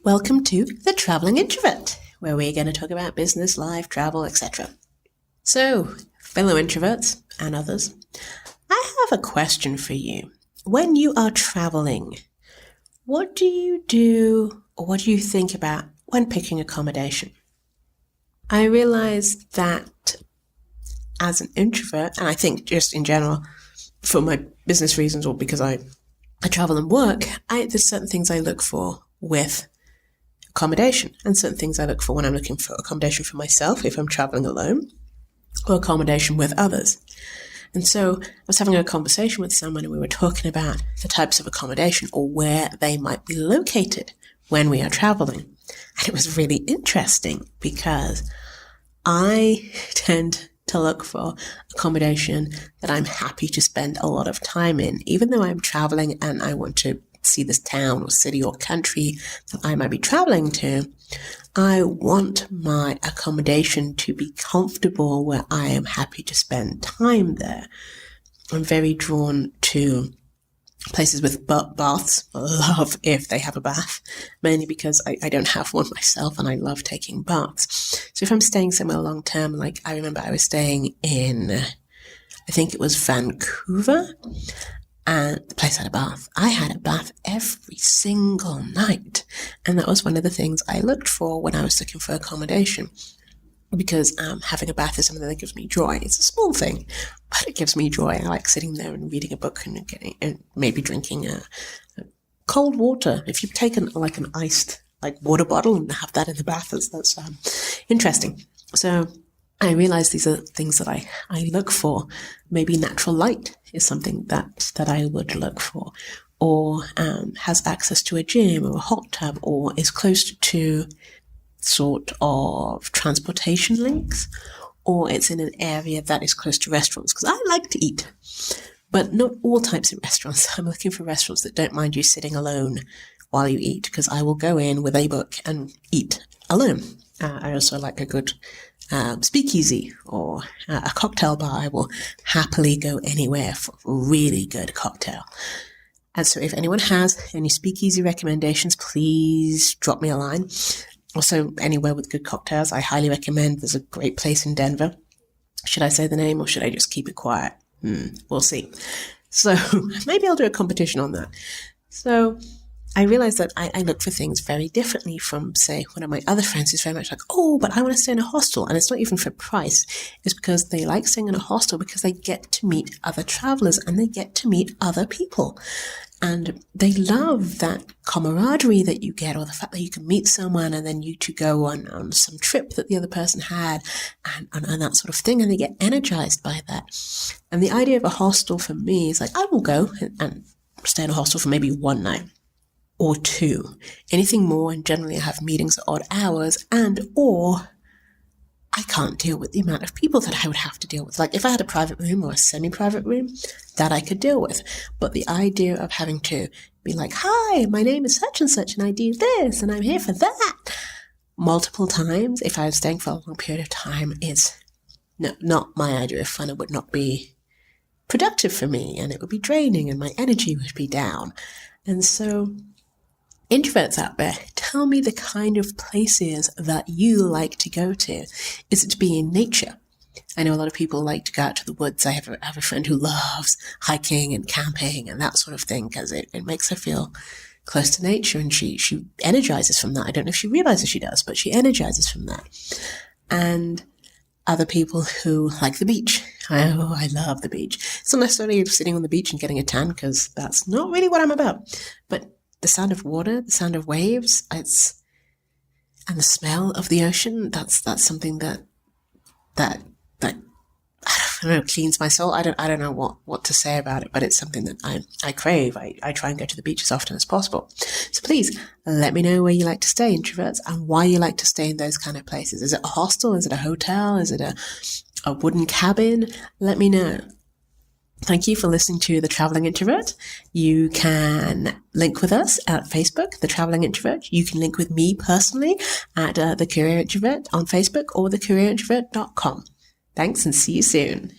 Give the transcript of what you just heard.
Welcome to The Traveling Introvert, where we're going to talk about business, life, travel, etc. So, fellow introverts and others, I have a question for you. When you are traveling, what do you do or what do you think about when picking accommodation? I realize that as an introvert, and I think just in general, for my business reasons or because I travel and work, there's certain things I look for with accommodation and certain things I look for when I'm looking for accommodation for myself if I'm traveling alone or accommodation with others. And so I was having a conversation with someone and we were talking about the types of accommodation or where they might be located when we are traveling. And it was really interesting because I tend to look for accommodation that I'm happy to spend a lot of time in, even though I'm traveling and I want to see this town or city or country that I might be traveling to. I want my accommodation to be comfortable where I am happy to spend time there. I'm very drawn to places with baths. I love if they have a bath, mainly because I don't have one myself and I love taking baths. So if I'm staying somewhere long term, like I remember I was staying in, I think it was Vancouver, and the place had a bath. I had a bath every single night. And that was one of the things I looked for when I was looking for accommodation. Because having a bath is something that gives me joy. It's a small thing, but it gives me joy. I like sitting there and reading a book and maybe drinking a cold water. If you've taken like an iced water bottle and have that in the bath, that's interesting. So I realize these are things that I look for. Maybe natural light is something that I would look for, or has access to a gym or a hot tub, or is close to sort of transportation links, or it's in an area that is close to restaurants, because I like to eat, but not all types of restaurants. I'm looking for restaurants that don't mind you sitting alone while you eat, because I will go in with a book and eat alone. I also like a good speakeasy or a cocktail bar. I will happily go anywhere for a really good cocktail. And so if anyone has any speakeasy recommendations, please drop me a line. Also, anywhere with good cocktails, I highly recommend. There's a great place in Denver. Should I say the name or should I just keep it quiet? We'll see. So maybe I'll do a competition on that. So I realized that I look for things very differently from, say, one of my other friends who's very much like, oh, but I want to stay in a hostel. And it's not even for price. It's because they like staying in a hostel because they get to meet other travelers and they get to meet other people. And they love that camaraderie that you get, or the fact that you can meet someone and then you two go on some trip that the other person had and that sort of thing. And they get energized by that. And the idea of a hostel for me is like, I will go and stay in a hostel for maybe one night or two. Anything more, and generally I have meetings at odd hours, or I can't deal with the amount of people that I would have to deal with. Like if I had a private room or a semi-private room, that I could deal with. But the idea of having to be like, hi, my name is such and such and I do this and I'm here for that multiple times, if I was staying for a long period of time, is not my idea of fun. It would not be productive for me and it would be draining and my energy would be down. And so introverts out there, tell me the kind of places that you like to go to. Is it to be in nature? I know a lot of people like to go out to the woods. I have a friend who loves hiking and camping and that sort of thing because it makes her feel close to nature, and she energizes from that. I don't know if she realizes she does, but she energizes from that. And other people who like the beach. Oh, I love the beach. It's not necessarily sitting on the beach and getting a tan because that's not really what I'm about. But the sound of water, the sound of waves, and the smell of the ocean, that's something that I don't know, cleans my soul. I don't know what to say about it, but it's something that I crave. I try and go to the beach as often as possible. So please let me know where you like to stay, introverts, and why you like to stay in those kind of places. Is it a hostel? Is it a hotel? Is it a wooden cabin? Let me know. Thank you for listening to The Traveling Introvert. You can link with us at Facebook, The Traveling Introvert. You can link with me personally at The Career Introvert on Facebook or thecareerintrovert.com. Thanks and see you soon.